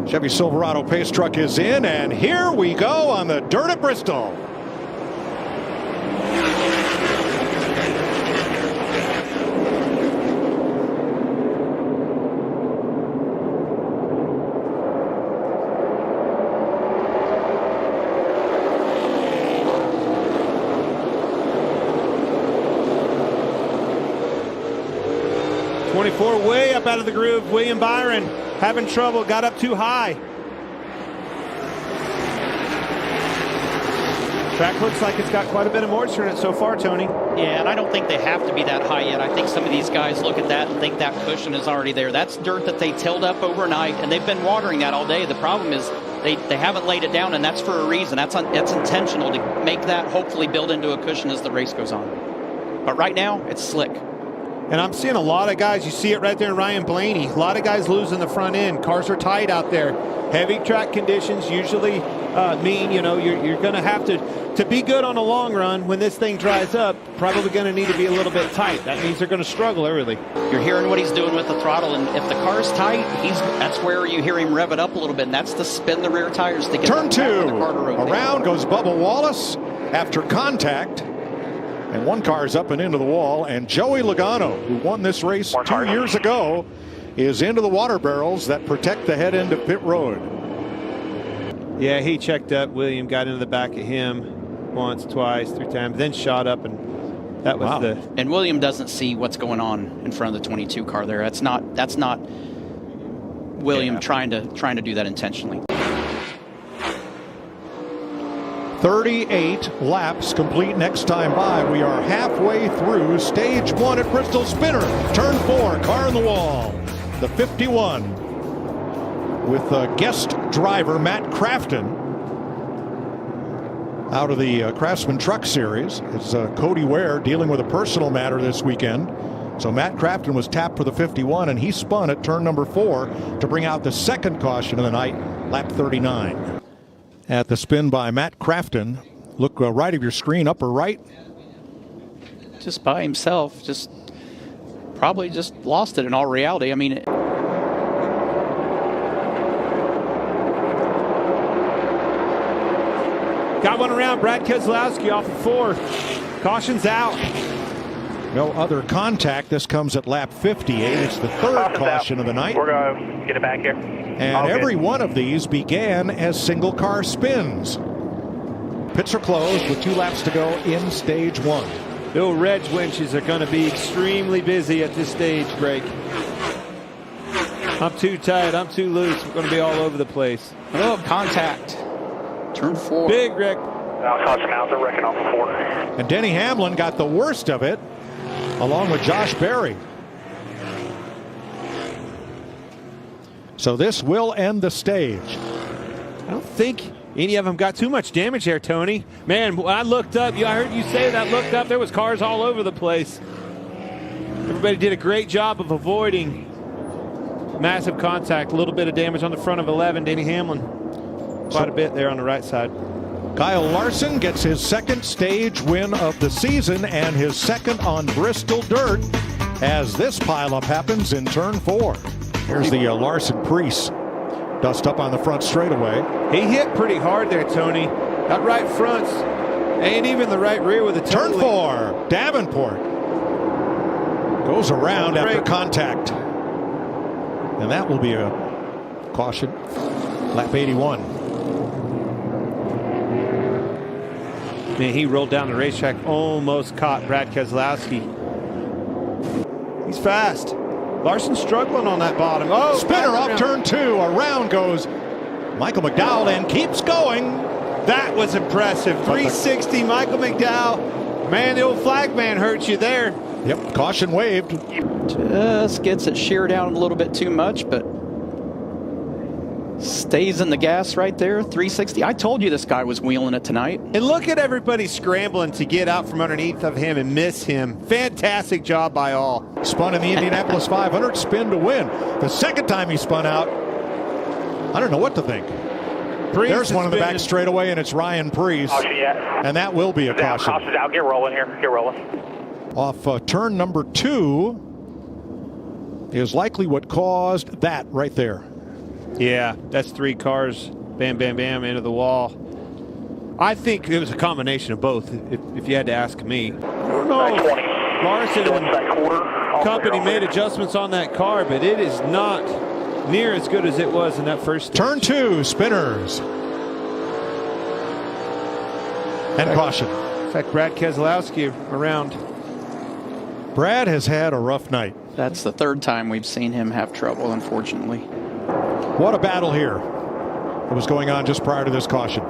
Chevy Silverado pace truck is in, and here we go on the dirt at Bristol. '24 way up out of the groove. William Byron having trouble, got up too high. Track looks like it's got quite a bit of moisture in it so far, Tony. Yeah, and I don't think they have to be that high yet. I think some of these guys look at that and think that cushion is already there. That's dirt that they tilled up overnight, and they've been watering that all day. The problem is they haven't laid it down, and that's for a reason. That's intentional to make that hopefully build into a cushion as the race goes on. But right now, it's slick. And I'm seeing a lot of guys, you see it right there in Ryan Blaney, a lot of guys losing the front end. Cars are tight out there. Heavy track conditions usually mean, you know, you're going to have to be good on the long run. When this thing dries up, probably going to need to be a little bit tight. That means they're going to struggle early. You're hearing what he's doing with the throttle, and if the car's tight, that's where you hear him rev it up a little bit, and that's to spin the rear tires to get Turn two, the car to rotate. Around goes Bubba Wallace after contact. And one car's up and into the wall, and Joey Logano, who won this race 2 years ago, is into the water barrels that protect the head end of pit road. Yeah, he checked up. William got into the back of him once, twice, 3 times, then shot up, and that was And William doesn't see what's going on in front of the 22 car there. That's not William trying to do that intentionally. 38 laps complete next time by. We are halfway through stage 1 at Bristol Spinner. Turn 4, car in the wall. The 51 with guest driver Matt Crafton out of the Craftsman Truck Series. It's Cody Ware dealing with a personal matter this weekend. So Matt Crafton was tapped for the 51, and he spun at turn number 4 to bring out the second caution of the night, lap 39. At the spin by Matt Crafton. Look right of your screen, upper right. Just by himself, probably just lost it in all reality. I mean, got one around. Brad Keselowski off of 4. Caution's out. No other contact. This comes at lap 58. It's the third caution of the night. We're going to get it back here. And every one of these began as single car spins. Pits are closed with 2 laps to go in stage 1. The old Reg winches are going to be extremely busy at this stage, Greg. I'm too tight. I'm too loose. We're going to be all over the place. Oh, contact. Turn 4. Big wreck. Caution out. They're wrecking off the 4. And Denny Hamlin got the worst of it, along with Josh Berry. So this will end the stage. I don't think any of them got too much damage there, Tony. Man, when I looked up, I heard you say that, looked up, there was cars all over the place. Everybody did a great job of avoiding massive contact. A little bit of damage on the front of 11, Denny Hamlin. Quite a bit there on the right side. Kyle Larson gets his second stage win of the season and his second on Bristol dirt as this pileup happens in turn 4. Here's the Larson Priest. Dust up on the front straightaway. He hit pretty hard there, Tony. That right front and even the right rear with a turn 4. Davenport goes around after contact. And that will be a caution. Lap 81. Man, he rolled down the racetrack, almost caught Brad Keselowski. He's fast. Larson's struggling on that bottom. Oh, spinner off turn 2. Around goes Michael McDowell and keeps going. That was impressive. 360, Michael McDowell. Man, the old flag man hurt you there. Yep, caution waved. Just gets it sheared down a little bit too much, but stays in the gas right there. 360. I told you this guy was wheeling it tonight. And look at everybody scrambling to get out from underneath of him and miss him. Fantastic job by all. Spun in the Indianapolis 500, spin to win. The second time he spun out, I don't know what to think. There's one in the back straightaway, and it's Ryan Priest. And that will be a caution. Caution's out. Get rolling here. Get rolling. Off turn number 2 is likely what caused that right there. Yeah, that's 3 cars. Bam, bam, bam, into the wall. I think it was a combination of both, if you had to ask me. I don't know. 20. Larson Going and back quarter. company made adjustments on that car, but it is not near as good as it was in that first stage. Turn 2, spinners. And caution. In fact, Brad Keselowski around. Brad has had a rough night. That's the 3rd time we've seen him have trouble, unfortunately. What a battle here that was going on just prior to this caution.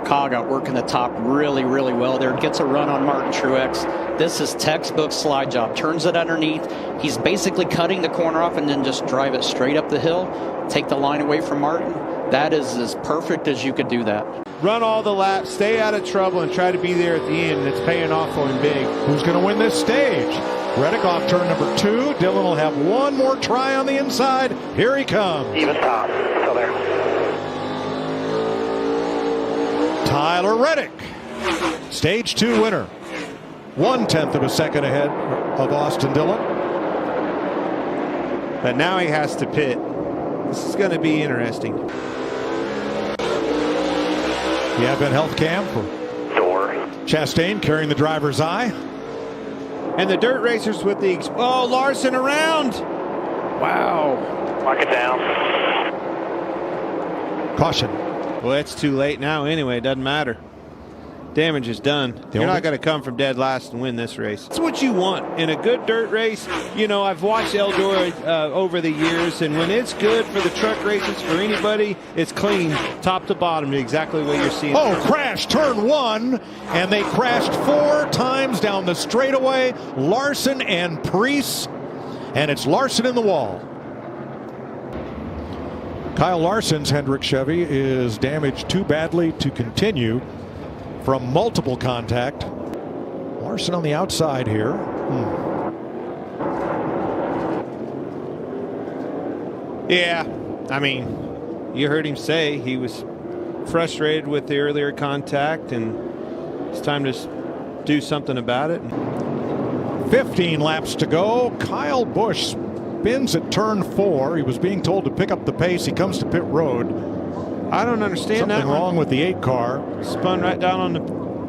Cog out working the top really, really well there. Gets a run on Martin Truex. This is textbook slide job. Turns it underneath. He's basically cutting the corner off and then just drive it straight up the hill. Take the line away from Martin. That is as perfect as you could do that. Run all the laps, stay out of trouble, and try to be there at the end. It's paying off for him big. Who's going to win this stage? Reddick off turn number 2. Dillon will have one more try on the inside. Here he comes. Even top. So there. Tyler Reddick, stage 2 winner. 1/10 of a second ahead of Austin Dillon. But now he has to pit. This is going to be interesting. The Advent Health Cam for Door. Chastain carrying the driver's eye. And the dirt racers with the... Oh, Larson around! Wow. Lock it down. Caution. Well, it's too late now anyway. It doesn't matter. Damage is done. You're not going to come from dead last and win this race. That's what you want in a good dirt race. You know, I've watched Eldora over the years, and when it's good for the truck races, for anybody, it's clean, top to bottom, exactly what you're seeing. Oh, crash, turn 1, and they crashed 4 times down the straightaway. Larson and Preece, and it's Larson in the wall. Kyle Larson's Hendrick Chevy is damaged too badly to continue from multiple contact. Larson on the outside here. Yeah, I mean, you heard him say he was frustrated with the earlier contact, and it's time to do something about it. 15 laps to go. Kyle Busch spins at turn 4. He was being told to pick up the pace. He comes to pit road. I don't understand that. Something wrong with the 8 car. Spun right down on the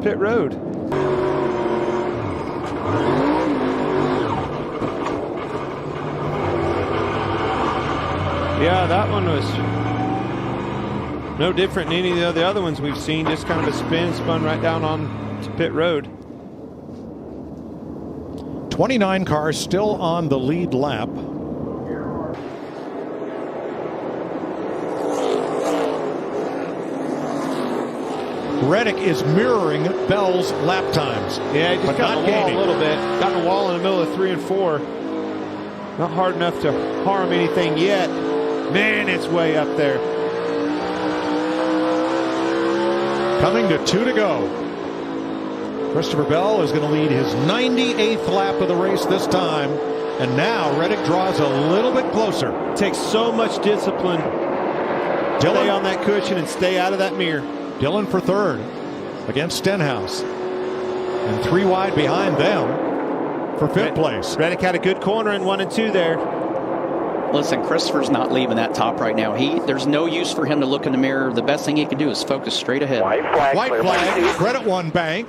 pit road. Yeah, that one was no different than any of the other ones we've seen. Just kind of a spin, spun right down on to pit road. 29 cars still on the lead lap. Reddick is mirroring Bell's lap times. Yeah, he just but got not in the wall gaining. a little bit. Got in the wall in the middle of 3 and 4. Not hard enough to harm anything yet. Man, it's way up there. Coming to 2 to go. Christopher Bell is going to lead his 98th lap of the race this time. And now Reddick draws a little bit closer. It takes so much discipline to stay on that cushion and stay out of that mirror. Dillon for 3rd against Stenhouse. And 3 wide behind them for 5th place. Reddick had a good corner in 1 and 2 there. Listen, Christopher's not leaving that top right now. There's no use for him to look in the mirror. The best thing he can do is focus straight ahead. White flag. White clear flag, by 2. credit 1 bank.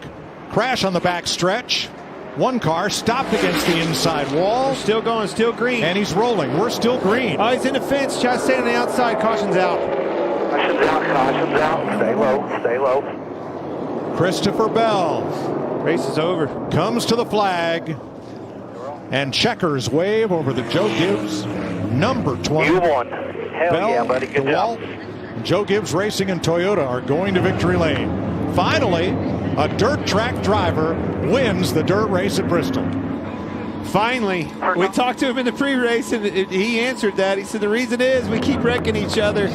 Crash on the back stretch. 1 car stopped against the inside wall. Still going, still green. And he's rolling. We're still green. Oh, he's in the fence. Chastain on the outside. Caution's out. Caution's out. Caution's out. Stay low. Stay low. Christopher Bell Race is over. comes to the flag. And checkers wave over the Joe Gibbs number 20. You won. Hell Bell, yeah, buddy. Good job. DeWalt, Joe Gibbs Racing and Toyota are going to victory lane. Finally, a dirt track driver wins the dirt race at Bristol. Finally, we talked to him in the pre-race, and he answered that. He said the reason is we keep wrecking each other.